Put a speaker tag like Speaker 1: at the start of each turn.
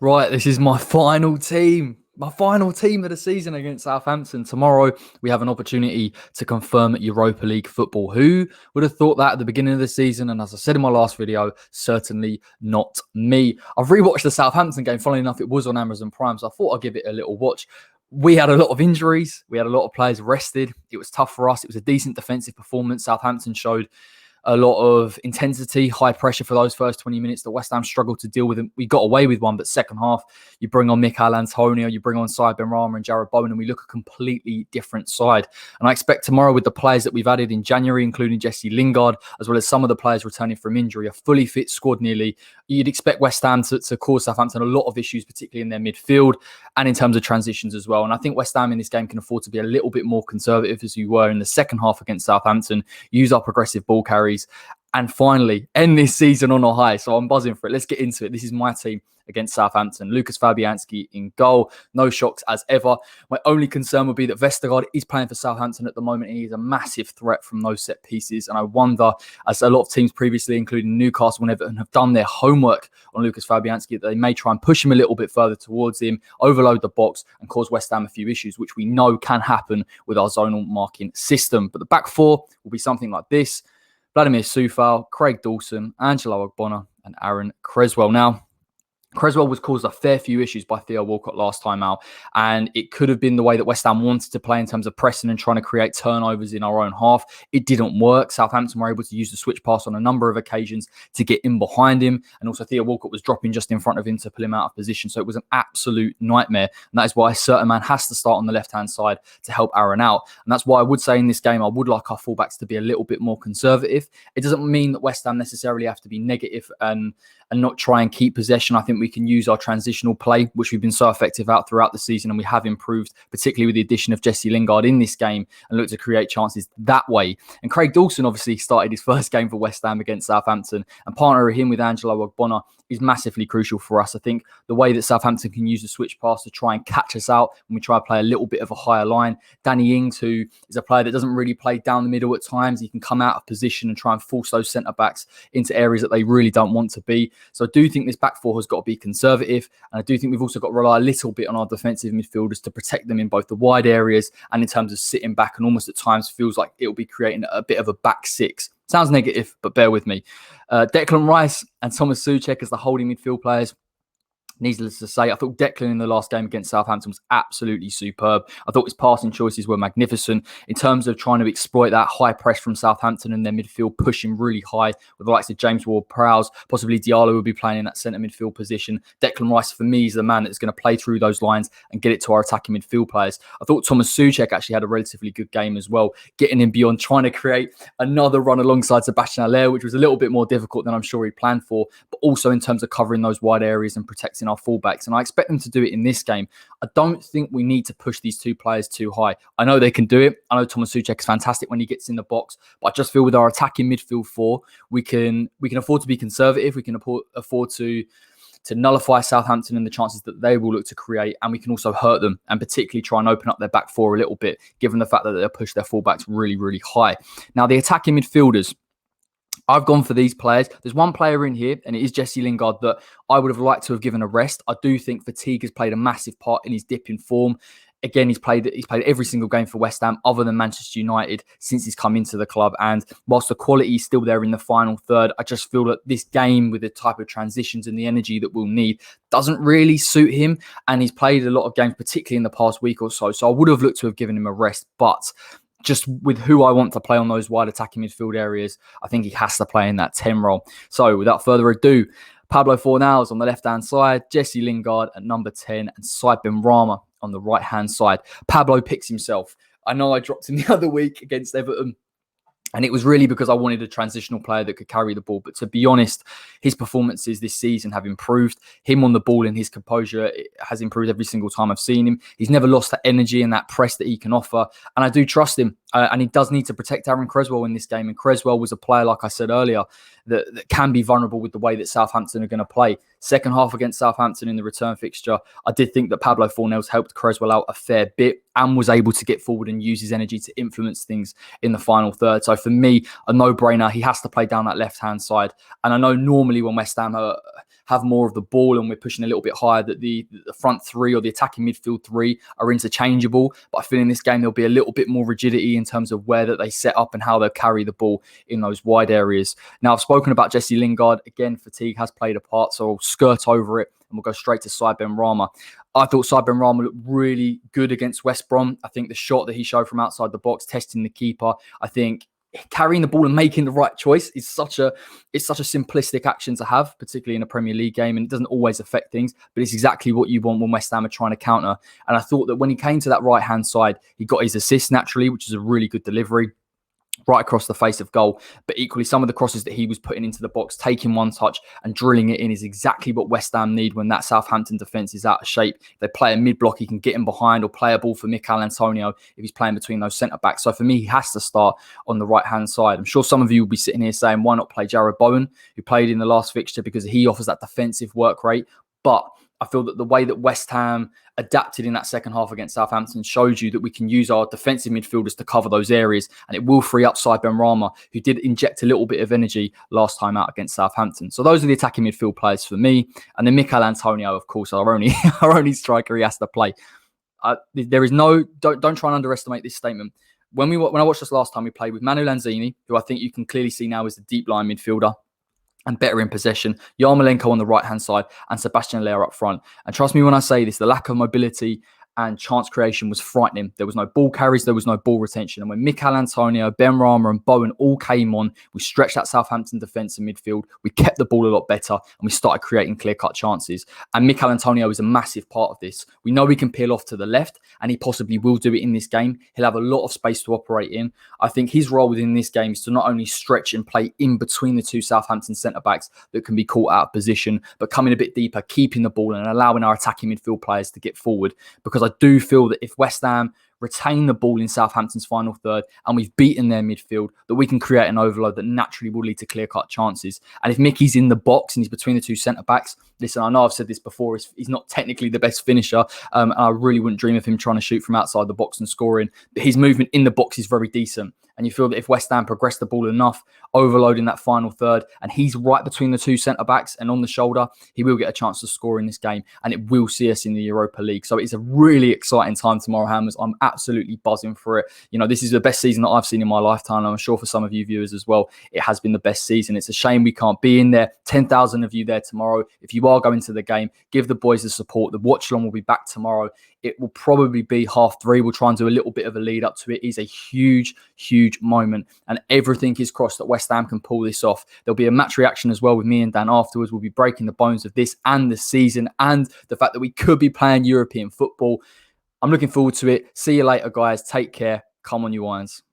Speaker 1: Right, this is my final team. My final team of the season against Southampton. Tomorrow, we have an opportunity to confirm Europa League football. Who would have thought that at the beginning of the season? And as I said in my last video, certainly not me. I've rewatched the Southampton game. Funnily enough, it was on Amazon Prime, so I thought I'd give it a little watch. We had a lot of injuries. We had a lot of players rested. It was tough for us. It was a decent defensive performance. Southampton showed a lot of intensity, high pressure for those first 20 minutes that West Ham struggled to deal with. We got away with one, but second half, you bring on Mikel Antonio, you bring on Said Benrahma and Jarrod Bowen, and we look a completely different side. And I expect tomorrow with the players that we've added in January, including Jesse Lingard, as well as some of the players returning from injury, a fully fit squad nearly, you'd expect West Ham to cause Southampton a lot of issues, particularly in their midfield and in terms of transitions as well. And I think West Ham in this game can afford to be a little bit more conservative as we were in the second half against Southampton, use our progressive ball carries, and finally end this season on a high. So I'm buzzing for it. Let's get into it. This is my team against Southampton. Lucas Fabianski in goal. No shocks as ever. My only concern would be that Vestergaard is playing for Southampton at the moment, and he's a massive threat from those set pieces. And I wonder, as a lot of teams previously, including Newcastle and Everton, have done their homework on Lucas Fabianski, that they may try and push him a little bit further towards him, overload the box, and cause West Ham a few issues, which we know can happen with our zonal marking system. But the back four will be something like this: Vladimir Soufal, Craig Dawson, Angelo Ogbonna, and Aaron Creswell. Now, Creswell was caused a fair few issues by Theo Walcott last time out, and it could have been the way that West Ham wanted to play in terms of pressing and trying to create turnovers in our own half. It didn't work. Southampton were able to use the switch pass on a number of occasions to get in behind him, and also Theo Walcott was dropping just in front of him to pull him out of position, so it was an absolute nightmare, and that is why a certain man has to start on the left-hand side to help Aaron out, and that's why I would say in this game I would like our fullbacks to be a little bit more conservative. It doesn't mean that West Ham necessarily have to be negative and not try and keep possession. I think we can use our transitional play, which we've been so effective at throughout the season, and we have improved, particularly with the addition of Jesse Lingard in this game, and look to create chances that way. And Craig Dawson obviously started his first game for West Ham against Southampton, and partnering him with Angelo Ogbonna is massively crucial for us. I think the way that Southampton can use the switch pass to try and catch us out when we try to play a little bit of a higher line. Danny Ings, who is a player that doesn't really play down the middle at times, he can come out of position and try and force those centre-backs into areas that they really don't want to be. So I do think this back four has got to be conservative, and I do think we've also got to rely a little bit on our defensive midfielders to protect them in both the wide areas and in terms of sitting back, and almost at times feels like it'll be creating a bit of a back six. Sounds negative, but bear with me. Declan Rice and Thomas Souček as the holding midfield players. Needless to say, I thought Declan in the last game against Southampton was absolutely superb. I thought his passing choices were magnificent in terms of trying to exploit that high press from Southampton and their midfield, pushing really high with the likes of James Ward-Prowse. Possibly Diallo will be playing in that centre midfield position. Declan Rice, for me, is the man that's going to play through those lines and get it to our attacking midfield players. I thought Thomas Souček actually had a relatively good game as well, getting him beyond, trying to create another run alongside Sebastian Haller, which was a little bit more difficult than I'm sure he planned for, but also in terms of covering those wide areas and protecting our fullbacks, and I expect them to do it in this game. I don't think we need to push these two players too high. I know they can do it. I know Thomas Souček is fantastic when he gets in the box, but I just feel with our attacking midfield four, we can afford to be conservative. We can afford to nullify Southampton and the chances that they will look to create, and we can also hurt them and particularly try and open up their back four a little bit, given the fact that they'll push their fullbacks really, really high. Now, the attacking midfielders, I've gone for these players. There's one player in here, and it is Jesse Lingard, that I would have liked to have given a rest. I do think fatigue has played a massive part in his dip in form. Again, he's played every single game for West Ham other than Manchester United since he's come into the club. And whilst the quality is still there in the final third, I just feel that this game, with the type of transitions and the energy that we'll need, doesn't really suit him. And he's played a lot of games, particularly in the past week or so. So I would have looked to have given him a rest, but just with who I want to play on those wide attacking midfield areas, I think he has to play in that 10 role. So without further ado, Pablo Fornals on the left-hand side, Jesse Lingard at number 10, and Said Benrahma on the right-hand side. Pablo picks himself. I know I dropped him the other week against Everton, and it was really because I wanted a transitional player that could carry the ball. But to be honest, his performances this season have improved. Him on the ball and his composure has improved every single time I've seen him. He's never lost that energy and that press that he can offer. And I do trust him. And he does need to protect Aaron Creswell in this game. And Creswell was a player, like I said earlier, that can be vulnerable with the way that Southampton are going to play. Second half against Southampton in the return fixture, I did think that Pablo Fornals helped Creswell out a fair bit and was able to get forward and use his energy to influence things in the final third. So for me, a no-brainer. He has to play down that left-hand side. And I know normally when West Ham have more of the ball and we're pushing a little bit higher, that the front three or the attacking midfield three are interchangeable. But I feel in this game there'll be a little bit more rigidity in terms of where that they set up and how they'll carry the ball in those wide areas. Now, I've spoken about Jesse Lingard. Again, fatigue has played a part, so I'll skirt over it and we'll go straight to Said Benrahma. I thought Said Benrahma looked really good against West Brom. I think the shot that he showed from outside the box, testing the keeper, I think carrying the ball and making the right choice is such a simplistic action to have, particularly in a Premier League game, and it doesn't always affect things, but it's exactly what you want when West Ham are trying to counter. And I thought that when he came to that right-hand side, he got his assist naturally, which is a really good delivery right across the face of goal. But equally, some of the crosses that he was putting into the box, taking one touch and drilling it in, is exactly what West Ham need when that Southampton defence is out of shape. If they play a mid-block, he can get him behind, or play a ball for Mikel Antonio if he's playing between those centre-backs. So for me, he has to start on the right-hand side. I'm sure some of you will be sitting here saying, why not play Jarrod Bowen, who played in the last fixture, because he offers that defensive work rate. But I feel that the way that West Ham adapted in that second half against Southampton showed you that we can use our defensive midfielders to cover those areas, and it will free up Said Benrahma, who did inject a little bit of energy last time out against Southampton. So those are the attacking midfield players for me. And then Mikel Antonio, of course, our only striker he has to play. There is no, don't try and underestimate this statement. When I watched this last time, we played with Manu Lanzini, who I think you can clearly see now is the deep line midfielder and better in possession, Yarmolenko on the right-hand side, and Sebastian Haller up front. And trust me when I say this, the lack of mobility and chance creation was frightening. There was no ball carries, there was no ball retention. And when Mikel Antonio, Benrahma and Bowen all came on, we stretched that Southampton defence and midfield. We kept the ball a lot better and we started creating clear-cut chances. And Mikel Antonio is a massive part of this. We know we can peel off to the left, and he possibly will do it in this game. He'll have a lot of space to operate in. I think his role within this game is to not only stretch and play in between the two Southampton centre-backs that can be caught out of position, but coming a bit deeper, keeping the ball and allowing our attacking midfield players to get forward. Because I do feel that if West Ham retain the ball in Southampton's final third and we've beaten their midfield, that we can create an overload that naturally will lead to clear-cut chances. And if Mickey's in the box and he's between the two centre-backs, listen, I know I've said this before, he's not technically the best finisher. And I really wouldn't dream of him trying to shoot from outside the box and scoring. But his movement in the box is very decent. And you feel that if West Ham progress the ball enough, overloading that final third, and he's right between the two centre-backs and on the shoulder, he will get a chance to score in this game, and it will see us in the Europa League. So it's a really exciting time tomorrow, Hammers. I'm absolutely buzzing for it. You know, this is the best season that I've seen in my lifetime. I'm sure for some of you viewers as well, it has been the best season. It's a shame we can't be in there. 10,000 of you there tomorrow. If you are going to the game, give the boys the support. The watch-along will be back tomorrow. It will probably be 3:30. We'll try and do a little bit of a lead up to it. It is a huge, huge moment, and everything is crossed that West Ham can pull this off. There'll be a match reaction as well with me and Dan afterwards. We'll be breaking the bones of this and the season and the fact that we could be playing European football. I'm looking forward to it. See you later, guys. Take care. Come on, you Irons.